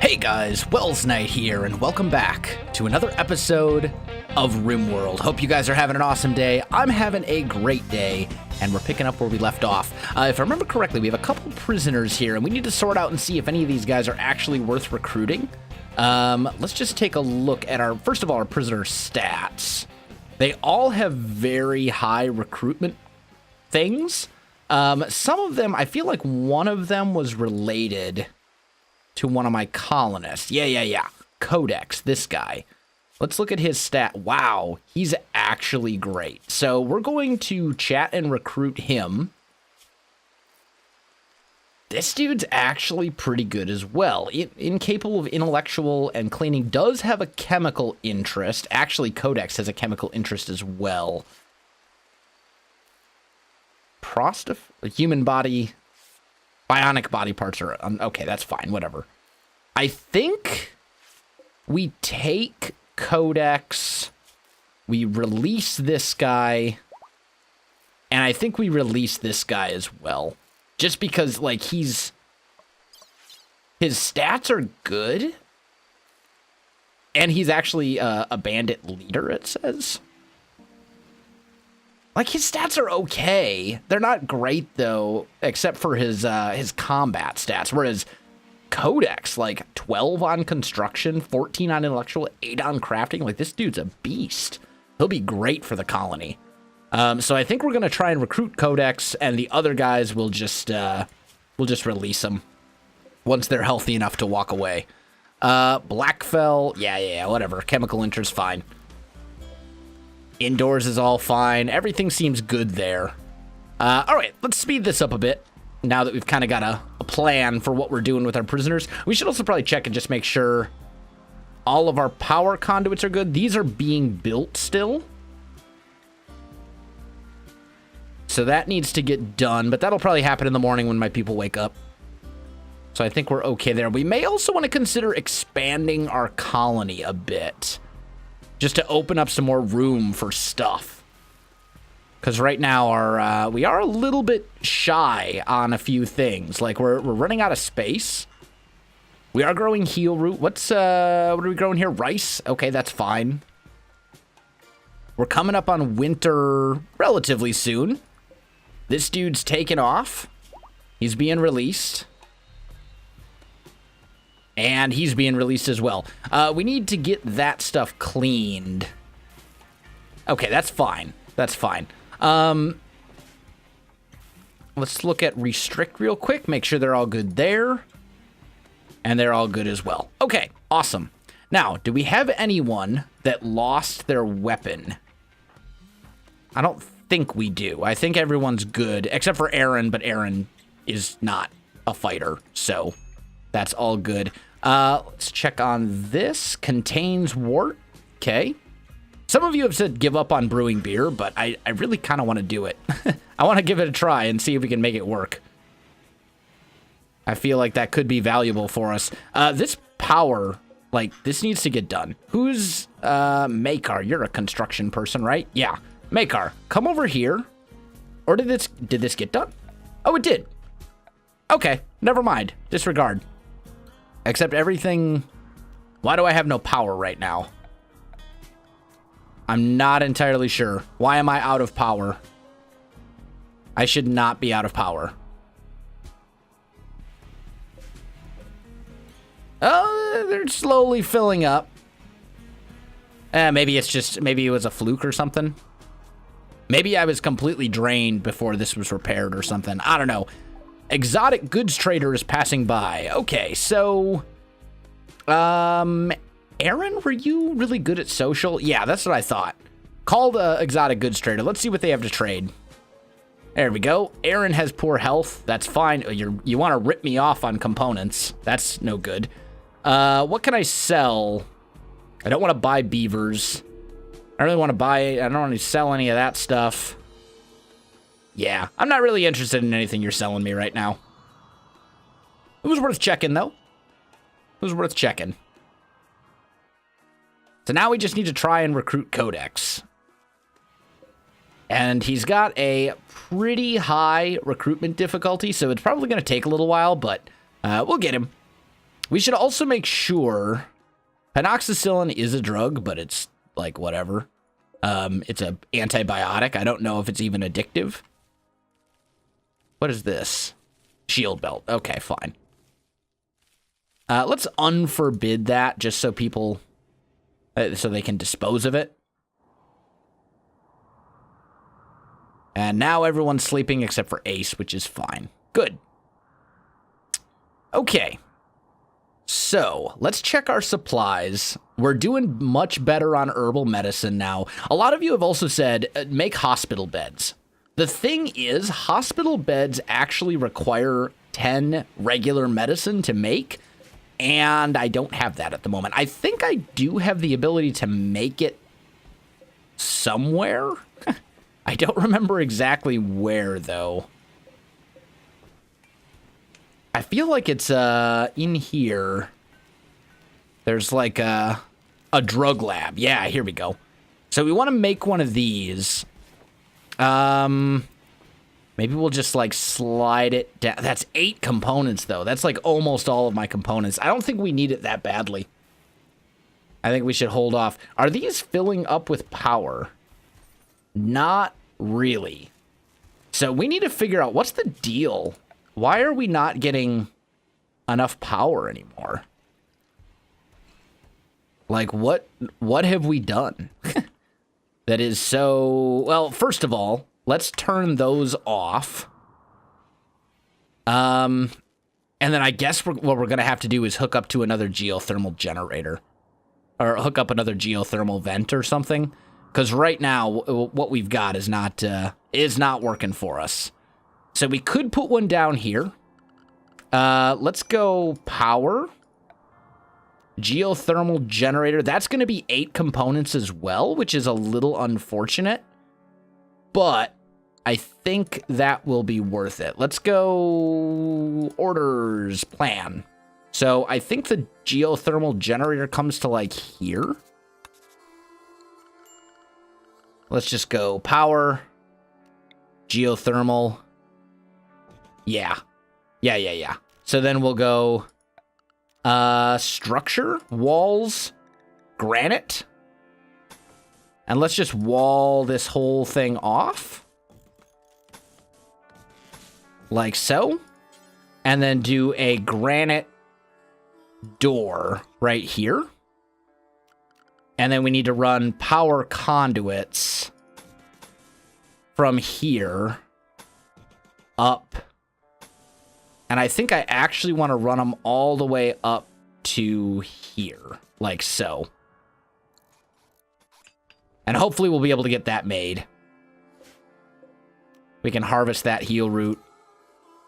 Hey guys, Wells Knight here, and welcome back to another episode of Rimworld. Hope you guys are having an awesome day. I'm having a great day, and we're picking up where we left off. If I remember correctly, we have a couple prisoners here, and we need to sort out and see if any of these guys are actually worth recruiting. Let's just take a look at first of all, our prisoner stats. They all have very high recruitment things. Some of them, I feel like one of them was related to one of my colonists. Yeah. Codex, this guy. Let's look at his stat. Wow, he's actually great. So we're going to chat and recruit him. This dude's actually pretty good as well. Incapable of intellectual and cleaning, does have a chemical interest. Actually, Codex has a chemical interest as well. Human body, bionic body parts are, okay, that's fine, whatever. I think we take Codex, we release this guy, and I think we release this guy as well. Just because, like, his stats are good, and he's actually a bandit leader, it says. Like, his stats are okay. They're not great, though, except for his combat stats, whereas Codex, like, 12 on construction, 14 on intellectual, 8 on crafting. Like, this dude's a beast. He'll be great for the colony. So I think we're going to try and recruit Codex, and the other guys will just release them once they're healthy enough to walk away. Blackfell, yeah, whatever. Chemical interest, fine. Indoors is all fine. Everything seems good there. All right, let's speed this up a bit now that we've kind of got a plan for what we're doing with our prisoners. We should also probably check and just make sure all of our power conduits are good. These are being built still. So that needs to get done, but that'll probably happen in the morning when my people wake up. So I think we're okay there. We may also want to consider expanding our colony a bit, just to open up some more room for stuff. Because right now we are a little bit shy on a few things. Like we're running out of space. We are growing heal root. What are we growing here? Rice. Okay, that's fine. We're coming up on winter relatively soon. This dude's taken off. He's being released. And he's being released as well. We need to get that stuff cleaned. Okay, that's fine. That's fine. Let's look at restrict real quick. Make sure they're all good there. And they're all good as well. Okay, awesome. Now, do we have anyone that lost their weapon? I don't think we do. I think everyone's good, except for Aaron, but Aaron is not a fighter, so that's all good. Let's check on this. Contains wort. Okay. Some of you have said give up on brewing beer, but I really kind of want to do it. I want to give it a try and see if we can make it work. I feel like that could be valuable for us. This power, like, this needs to get done. Who's Makar? You're a construction person, right? Yeah. Makar, come over here. Or did this get done? Oh, it did. Okay, never mind. Disregard. Except everything... Why do I have no power right now? I'm not entirely sure. Why am I out of power? I should not be out of power. Oh, they're slowly filling up. Maybe it was a fluke or something. Maybe I was completely drained before this was repaired or something. I don't know. Exotic goods trader is passing by. Okay, so... Aaron, were you really good at social? Yeah, that's what I thought. Call the exotic goods trader. Let's see what they have to trade. There we go. Aaron has poor health. That's fine. You want to rip me off on components. That's no good. What can I sell? I don't want to buy beavers. I don't really want to I don't want to sell any of that stuff. Yeah, I'm not really interested in anything you're selling me right now. It was worth checking, though. It was worth checking. So now we just need to try and recruit Codex. And he's got a pretty high recruitment difficulty, so it's probably going to take a little while, but we'll get him. We should also make sure... Penoxycillin is a drug, but it's, like, whatever. It's an antibiotic. I don't know if it's even addictive. What is this? Shield belt. Okay, fine. Let's unforbid that, just so people... so they can dispose of it. And now everyone's sleeping except for Ace, which is fine. Good. Okay. So, let's check our supplies. We're doing much better on herbal medicine now. A lot of you have also said, make hospital beds. The thing is, hospital beds actually require 10 regular medicine to make, and I don't have that at the moment. I think I do have the ability to make it somewhere. I don't remember exactly where, though. I feel like it's in here. There's like a drug lab. Yeah, here we go. So we want to make one of these. Maybe we'll just like slide it down. That's 8 components, though. That's like almost all of my components. I don't think we need it that badly. I think we should hold off. Are these filling up with power? Not really. So we need to figure out what's the deal. Why are we not getting enough power anymore? Like, what have we done? That is so... Well, first of all, let's turn those off. And then I guess what we're going to have to do is hook up to another geothermal generator. Or hook up another geothermal vent or something. Because right now, what we've got is not working for us. So we could put one down here. Let's go power. Geothermal generator. That's going to be 8 components as well, which is a little unfortunate. But I think that will be worth it. Let's go orders plan. So I think the geothermal generator comes to like here. Let's just go power. Geothermal. Yeah. Yeah. So then we'll go structure, walls, granite. And let's just wall this whole thing off. Like so. And then do a granite door right here. And then we need to run power conduits from here up. And I think I actually want to run them all the way up to here, like so. And hopefully we'll be able to get that made. We can harvest that heal root.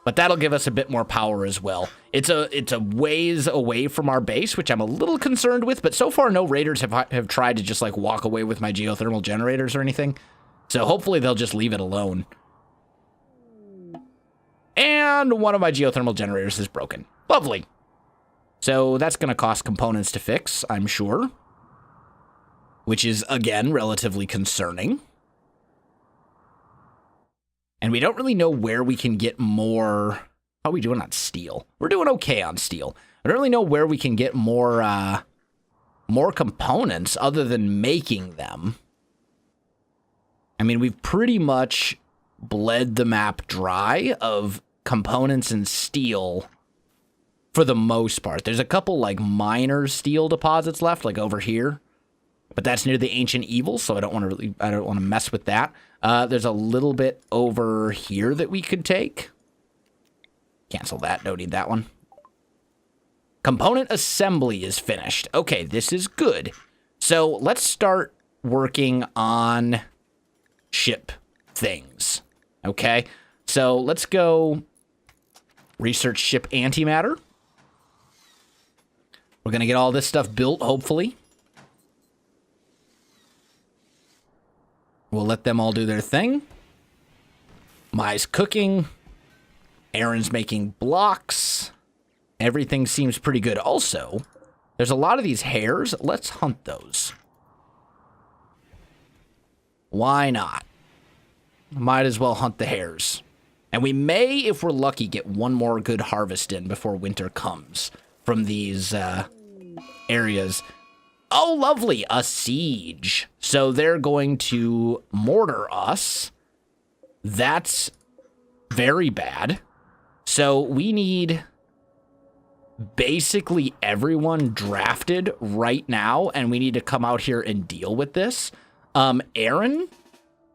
But that'll give us a bit more power as well. It's a ways away from our base, which I'm a little concerned with. But so far, no raiders have tried to just like walk away with my geothermal generators or anything. So hopefully they'll just leave it alone. And one of my geothermal generators is broken. Lovely. So that's going to cost components to fix, I'm sure. Which is, again, relatively concerning. And we don't really know where we can get more... How are we doing on steel? We're doing okay on steel. I don't really know where we can get more components other than making them. I mean, we've pretty much bled the map dry of components and steel for the most part. There's a couple like minor steel deposits left, like over here, but that's near the ancient evil, so I don't want to mess with that. There's a little bit over here that we could take. Cancel that. Don't need that one. Component assembly is finished. Okay, this is good. So let's start working on ship things. Okay, so let's go research ship antimatter. We're going to get all this stuff built, hopefully. We'll let them all do their thing. Mai's cooking. Aaron's making blocks. Everything seems pretty good. Also, there's a lot of these hares. Let's hunt those. Why not? Might as well hunt the hares. And we may, if we're lucky, get one more good harvest in before winter comes from these areas. Oh, lovely. A siege. So they're going to mortar us. That's very bad. So we need basically everyone drafted right now, and we need to come out here and deal with this. Aaron,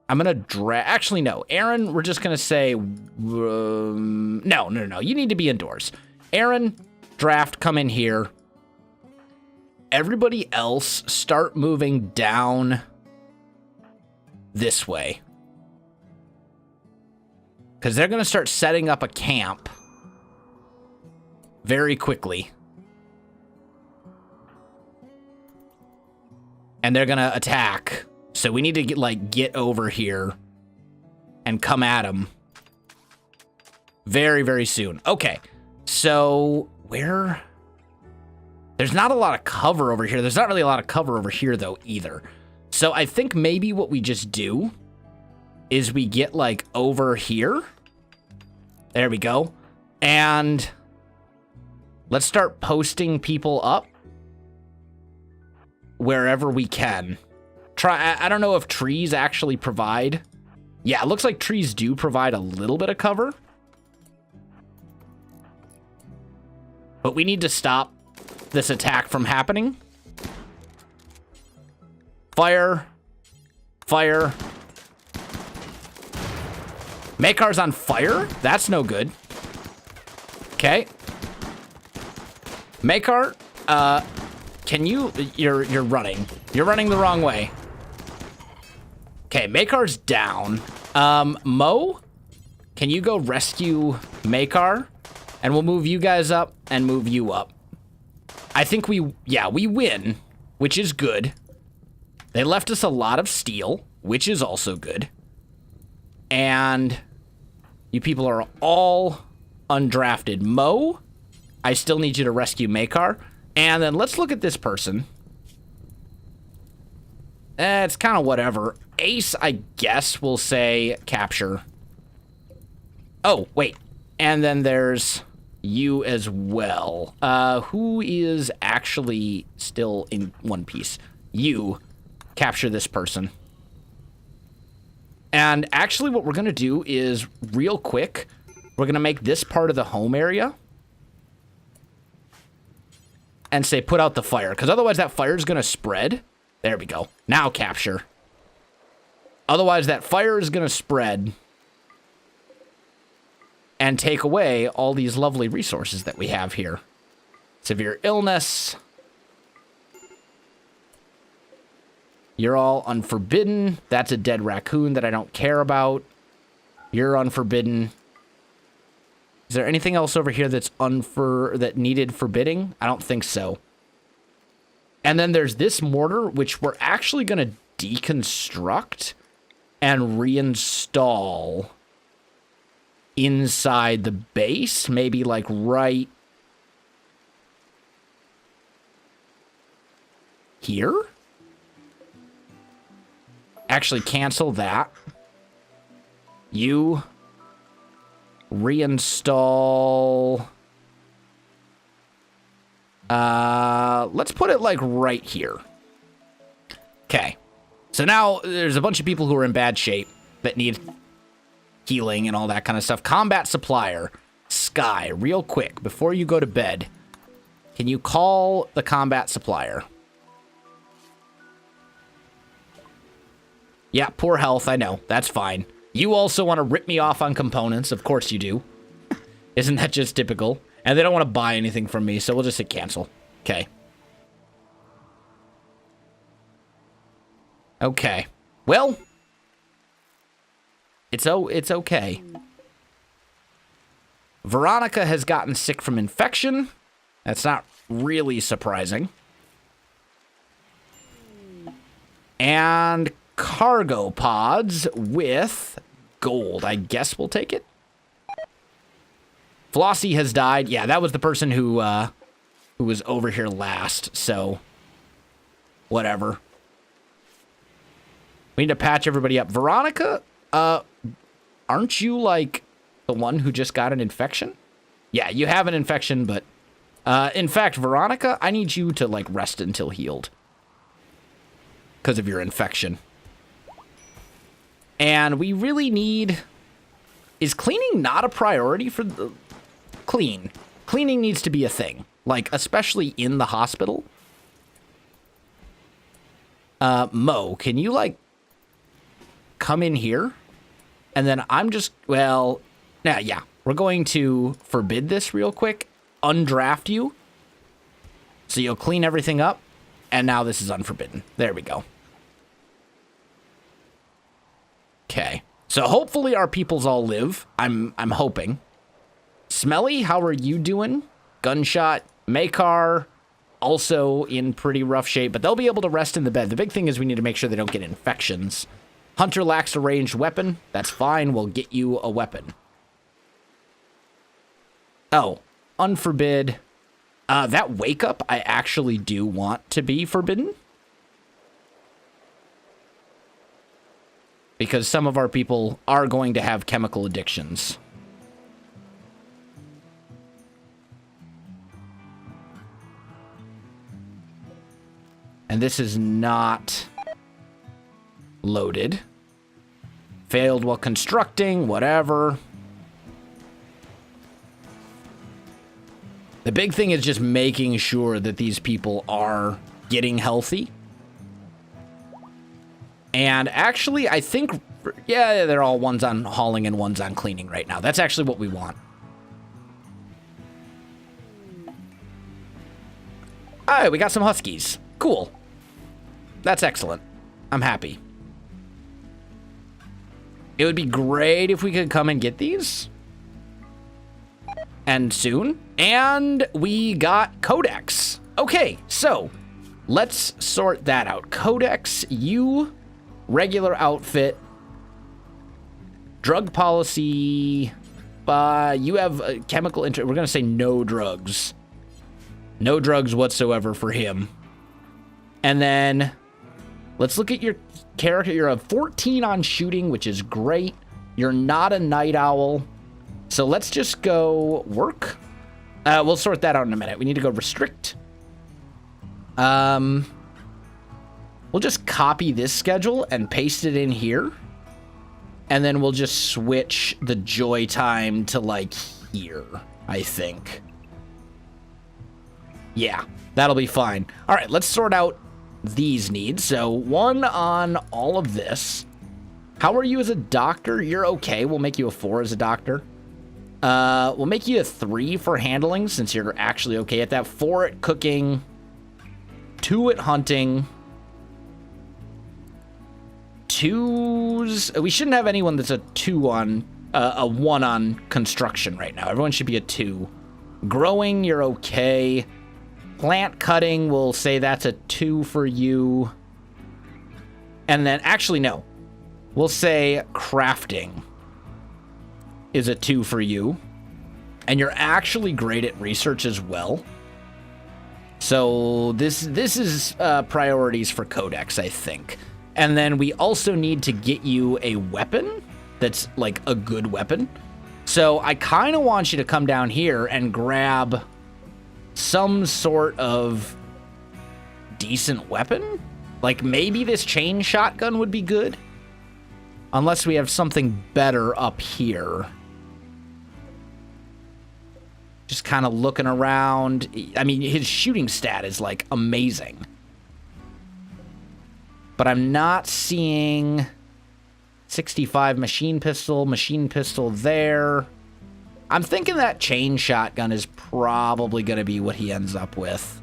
I'm going to actually, no. Aaron, we're just going to say, no. You need to be indoors. Aaron, draft, come in here. Everybody else, start moving down this way. Because they're going to start setting up a camp very quickly. And they're going to attack. So we need to get over here and come at them very, very soon. Okay. So where... There's not a lot of cover over here. There's not really a lot of cover over here, though, either. So I think maybe what we just do is we get, over here. There we go. And let's start posting people up wherever we can. I don't know if trees actually provide. Yeah, it looks like trees do provide a little bit of cover. But we need to stop this attack from happening. Fire. Fire. Makar's on fire? That's no good. Okay. Makar, can you... You're running. You're running the wrong way. Okay, Makar's down. Mo, can you go rescue Makar? And we'll move you guys up and move you up. I think we win, which is good. They left us a lot of steel, which is also good. And you people are all undrafted. Mo, I still need you to rescue Makar. And then let's look at this person. It's kind of whatever. Ace, I guess, will say capture. Oh, wait. And then there's you as well. Who is actually still in one piece? You capture this person. And actually what we're going to do is, real quick, we're going to make this part of the home area. And say, put out the fire. Because otherwise that fire is going to spread. There we go. Now capture. Otherwise that fire is going to spread. And take away all these lovely resources that we have here. Severe illness. You're all unforbidden. That's a dead raccoon that I don't care about. You're unforbidden. Is there anything else over here that's that needed forbidding? I don't think so. And then there's this mortar, which we're actually going to deconstruct and reinstall inside the base. Maybe right here. Actually, cancel that. You reinstall. Let's put it right here. Okay. So now there's a bunch of people who are in bad shape that need healing and all that kind of stuff. Combat supplier. Sky, real quick, before you go to bed, can you call the combat supplier? Yeah, poor health, I know. That's fine. You also want to rip me off on components. Of course you do. Isn't that just typical? And they don't want to buy anything from me, so we'll just hit cancel. Okay. Okay. Well, it's okay. Veronica has gotten sick from infection. That's not really surprising. And cargo pods with gold. I guess we'll take it. Flossie has died. Yeah, that was the person who was over here last, so whatever. We need to patch everybody up. Veronica, Aren't you, like, the one who just got an infection? Yeah, you have an infection, but... in fact, Veronica, I need you to, like, rest until healed. Because of your infection. And we really need... Is cleaning not a priority for the... Cleaning needs to be a thing. Like, especially in the hospital. Mo, can you, like, come in here? And then I'm just, well, yeah. We're going to forbid this real quick. Undraft you. So you'll clean everything up. And now this is unforbidden. There we go. Okay. So hopefully our peoples all live. I'm hoping. Smelly, how are you doing? Gunshot. Makar, also in pretty rough shape, but they'll be able to rest in the bed. The big thing is we need to make sure they don't get infections. Hunter lacks a ranged weapon. That's fine. We'll get you a weapon. Oh, unforbid. That wake up, I actually do want to be forbidden. Because some of our people are going to have chemical addictions. And this is not loaded. Failed while constructing, whatever. The big thing is just making sure that these people are getting healthy. And actually, I think, yeah, they're all one's on hauling and one's on cleaning right now. That's actually what we want. All right, we got some huskies. Cool. That's excellent. I'm happy. It would be great if we could come and get these. And soon. And we got Codex. Okay, so let's sort that out. Codex, you, regular outfit, drug policy, you have a chemical interest. We're going to say no drugs. No drugs whatsoever for him. And then let's look at your character. You're a 14 on shooting, which is great. You're not a night owl. So let's just go work. We'll sort that out in a minute. We need to go restrict. We'll just copy this schedule and paste it in here. And then we'll just switch the joy time to, like, here, I think. Yeah, that'll be fine. All right, let's sort out these needs. So 1 on all of this. How are you as a doctor? You're okay. We'll make you a 4 as a doctor. We'll make you a 3 for handling since you're actually okay at that. 4 at cooking. 2 at hunting. 2s. We shouldn't have anyone that's a 2 on, a 1 on construction right now. Everyone should be a 2. Growing, you're okay. Plant cutting, we'll say that's a 2 for you. And then, actually, no. We'll say crafting is a 2 for you. And you're actually great at research as well. So this is priorities for Codex, I think. And then we also need to get you a weapon that's like a good weapon. So I kind of want you to come down here and grab some sort of decent weapon. Like maybe this chain shotgun would be good. Unless we have something better up here. Just kind of looking around. I mean, his shooting stat is like amazing. But I'm not seeing 65 machine pistol there. I'm thinking that chain shotgun is probably going to be what he ends up with.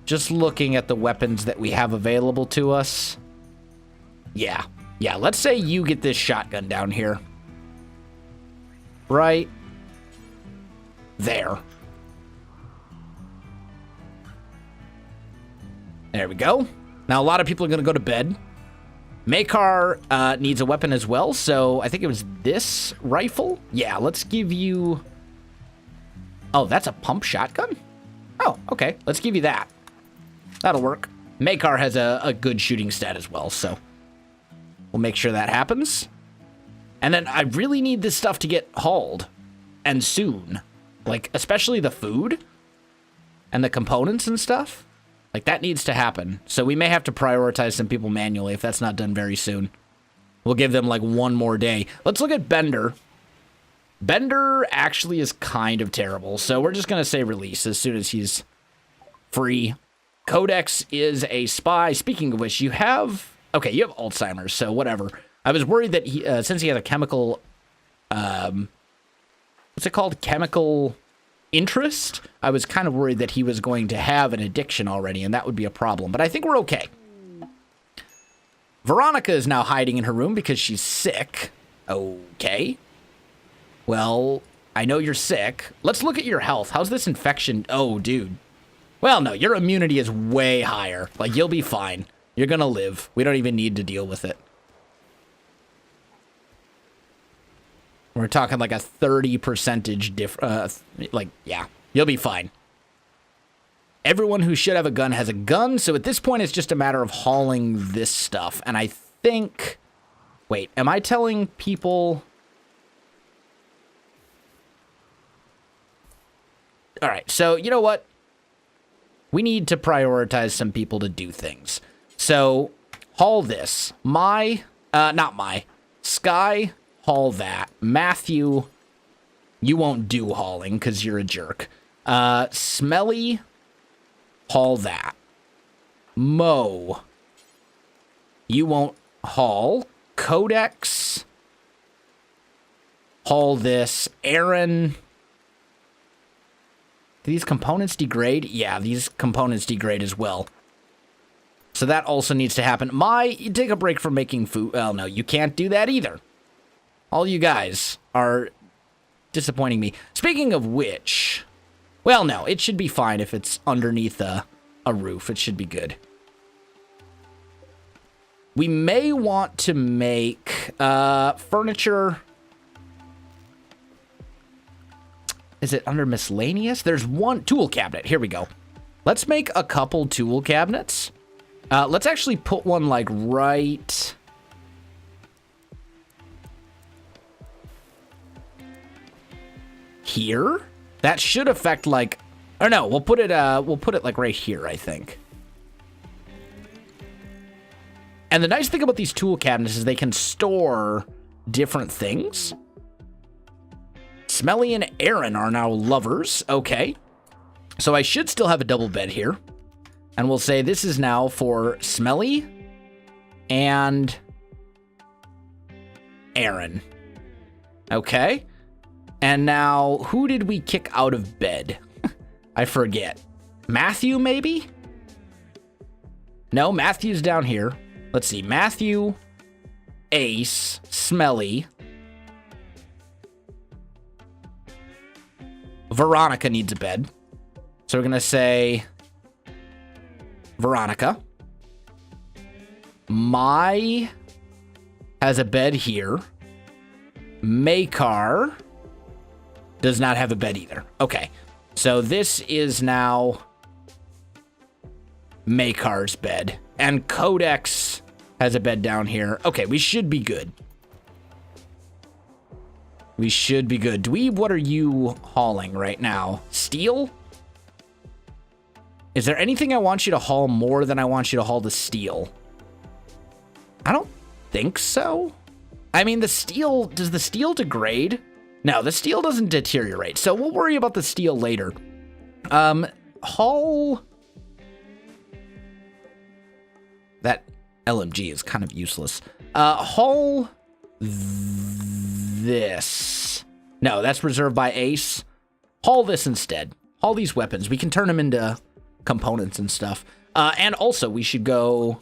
Just looking at the weapons that we have available to us. Yeah, let's say you get this shotgun down here. Right there. There we go. Now, a lot of people are going to go to bed. Makar needs a weapon as well, so I think it was this rifle. Yeah, let's give you... Oh, that's a pump shotgun? Oh, okay. Let's give you that. That'll work. Makar has a good shooting stat as well, so... We'll make sure that happens. And then I really need this stuff to get hauled. And soon. Like, especially the food. And the components and stuff. Like, that needs to happen. So we may have to prioritize some people manually if that's not done very soon. We'll give them, like, one more day. Let's look at Bender. Bender actually is kind of terrible. So we're just going to say release as soon as he's free. Codex is a spy. Speaking of which, you have... Okay, you have Alzheimer's, so whatever. I was worried that he, since he has a chemical... what's it called? Chemical interest? I was kind of worried that he was going to have an addiction already, and that would be a problem. But I think we're okay. Veronica is now hiding in her room because she's sick. Okay. Well, I know you're sick. Let's look at your health. How's this infection? Oh, dude. Well, no, your immunity is way higher. Like, you'll be fine. You're gonna live. We don't even need to deal with it. We're talking like a 30% like, yeah, you'll be fine. Everyone who should have a gun has a gun, so at this point it's just a matter of hauling this stuff. And I think... Wait, am I telling people... Alright, so you know what? We need to prioritize some people to do things. So, haul this. Sky, haul that. Matthew, you won't do hauling because you're a jerk. Smelly, haul that. Mo, you won't haul. Codex, haul this. Aaron, do these components degrade? Yeah, these components degrade as well. So that also needs to happen. You take a break from making food. Well, no, you can't do that either. All you guys are disappointing me. Speaking of which, well, no, it should be fine if it's underneath a roof. It should be good. We may want to make furniture. Is it under miscellaneous? There's one tool cabinet. Here we go. Let's make a couple tool cabinets. Let's actually put one, like, right... here? That should affect, like... Or no, we'll put it, like, right here, I think. And the nice thing about these tool cabinets is they can store different things. Smelly and Aaron are now lovers. Okay. So I should still have a double bed here. And we'll say this is now for Smelly and Aaron. Okay. And now, who did we kick out of bed? I forget. Matthew, maybe? No, Matthew's down here. Let's see. Matthew, Ace, Smelly. Veronica needs a bed. So we're going to say... Veronica. Mai has a bed here. Makar does not have a bed either. Okay. So this is now Makar's bed. And Codex has a bed down here. Okay, we should be good. We should be good. Dweeb, what are you hauling right now? Steel? Is there anything I want you to haul more than I want you to haul the steel? I don't think so. I mean, the steel... Does the steel degrade? No, the steel doesn't deteriorate, so we'll worry about the steel later. Haul... That LMG is kind of useless. Haul... this. No, that's reserved by Ace. Haul this instead. Haul these weapons. We can turn them into... components and stuff. And also, we should go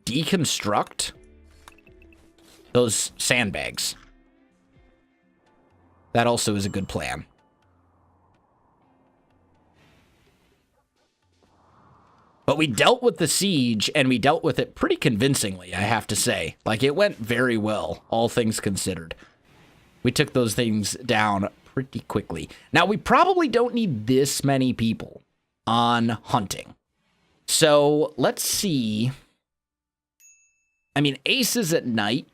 deconstruct those sandbags. That also is a good plan. But we dealt with the siege, and we dealt with it pretty convincingly, I have to say. Like, it went very well, all things considered. We took those things down pretty quickly. Now, we probably don't need this many people on hunting. So let's see. I mean, Ace is at night.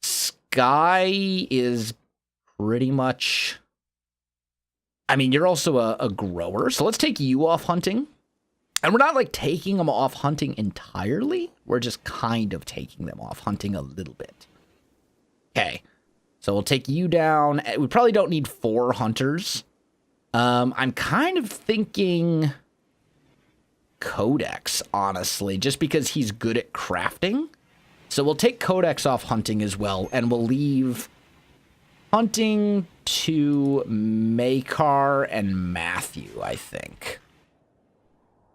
Sky is pretty much... I mean, you're also a grower, so let's take you off hunting. And we're not, like, taking them off hunting entirely. We're just kind of taking them off hunting a little bit. Okay. So we'll take you down. We probably don't need 4 hunters. I'm kind of thinking Codex, honestly, just because he's good at crafting. So we'll take Codex off hunting as well, and we'll leave hunting to Makar and Matthew, I think.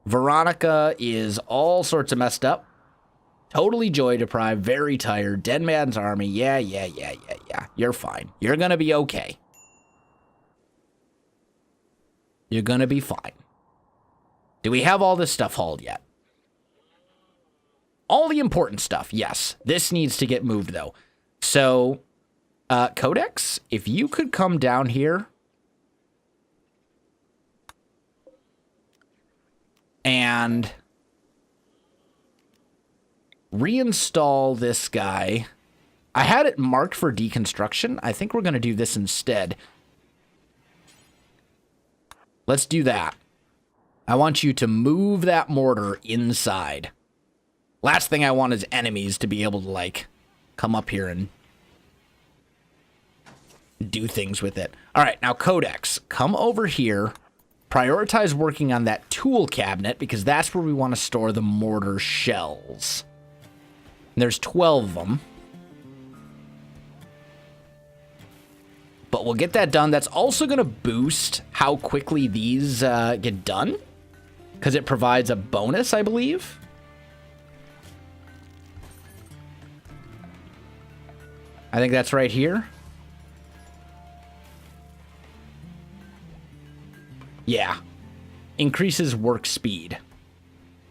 Veronica is all sorts of messed up. Totally joy deprived, very tired, dead man's army. Yeah. You're fine. You're gonna be okay. You're gonna be fine. Do we have all this stuff hauled yet? All the important stuff, yes. This needs to get moved, though. So, Codex, if you could come down here and reinstall this guy. I had it marked for deconstruction. I think we're going to do this instead. Let's do that. I want you to move that mortar inside. Last thing I want is enemies to be able to, like, come up here and do things with it. All right, now Codex, come over here. Prioritize working on that tool cabinet because that's where we want to store the mortar shells. And there's 12 of them. But we'll get that done. That's also going to boost how quickly these get done because it provides a bonus, I believe. I think that's right here. Yeah. Increases work speed.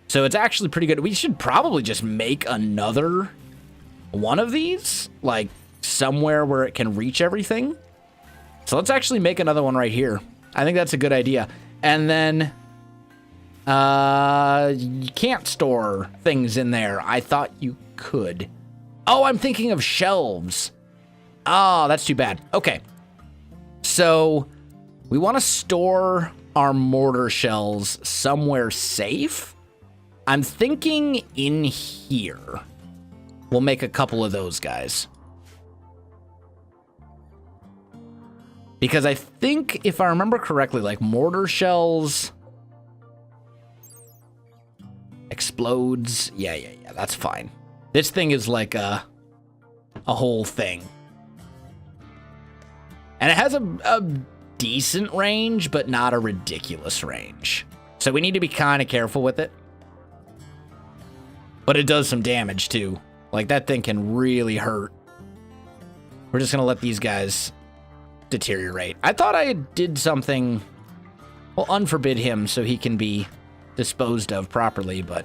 So it's actually pretty good. We should probably just make another one of these, like somewhere where it can reach everything. So let's actually make another one right here. I think that's a good idea. And then you can't store things in there. I thought you could. Oh, I'm thinking of shelves. Oh, that's too bad. Okay. So we want to store our mortar shells somewhere safe. I'm thinking in here. We'll make a couple of those guys. Because I think, if I remember correctly, like mortar shells explodes. Yeah, that's fine. This thing is like a whole thing. And it has a decent range, but not a ridiculous range. So we need to be kind of careful with it. But it does some damage too. Like that thing can really hurt. We're just going to let these guys deteriorate. I thought I did something, well, unforbid him so he can be disposed of properly, but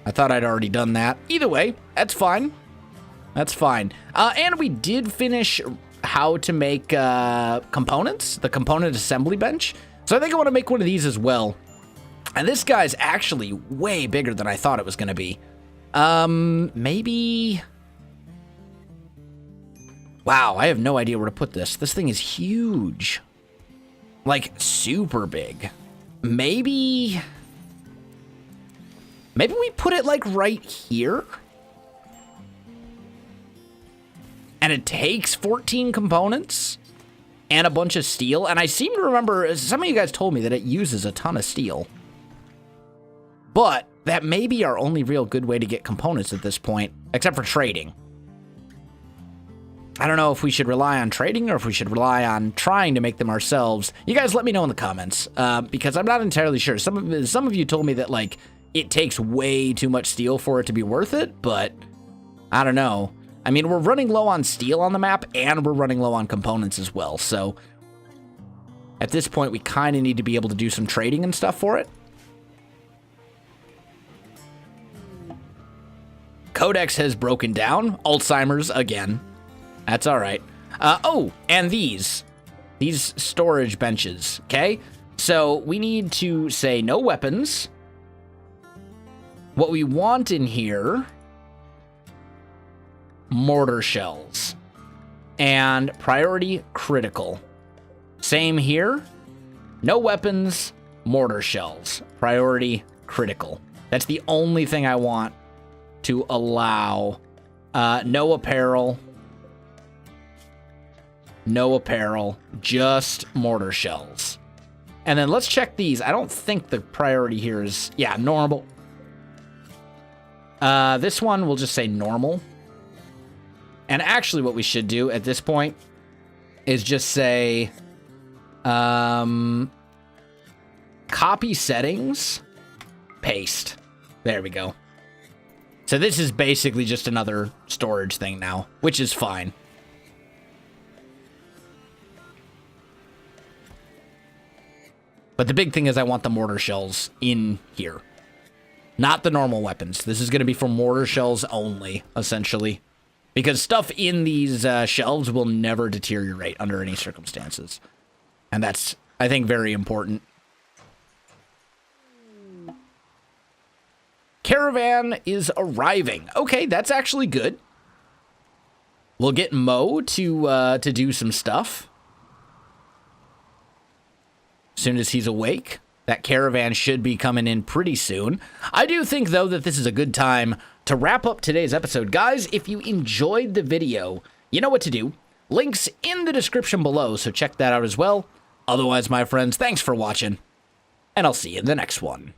I thought I'd already done that. Either way, that's fine. That's fine. And we did finish how to make components, the component assembly bench. So I think I want to make one of these as well. And this guy's actually way bigger than I thought it was going to be. Maybe... Wow, I have no idea where to put this. This thing is huge. Like, super big. Maybe we put it, like, right here? And it takes 14 components and a bunch of steel. And I seem to remember, some of you guys told me that it uses a ton of steel. But that may be our only real good way to get components at this point, except for trading. I don't know if we should rely on trading or if we should rely on trying to make them ourselves. You guys let me know in the comments, because I'm not entirely sure. Some of you told me that, like, it takes way too much steel for it to be worth it, but I don't know. I mean, we're running low on steel on the map, and we're running low on components as well, so at this point, we kind of need to be able to do some trading and stuff for it. Codex has broken down. Alzheimer's again. That's all right. Oh, and these storage benches, okay? So we need to say no weapons. What we want in here mortar shells. And priority critical. Same here. No weapons, mortar shells. Priority critical. That's the only thing I want to allow. No apparel. No apparel. Just mortar shells. And then let's check these. I don't think the priority here is... Yeah, normal. This one, we'll just say normal. And actually what we should do at this point is just say... copy settings. Paste. There we go. So this is basically just another storage thing now, which is fine. But the big thing is I want the mortar shells in here. Not the normal weapons. This is going to be for mortar shells only, essentially. Because stuff in these shelves will never deteriorate under any circumstances. And that's, I think, very important. Caravan is arriving. Okay, that's actually good. We'll get Mo to do some stuff. As soon as he's awake, that caravan should be coming in pretty soon. I do think, though, that this is a good time to wrap up today's episode. Guys, if you enjoyed the video, you know what to do. Links in the description below, so check that out as well. Otherwise, my friends, thanks for watching, and I'll see you in the next one.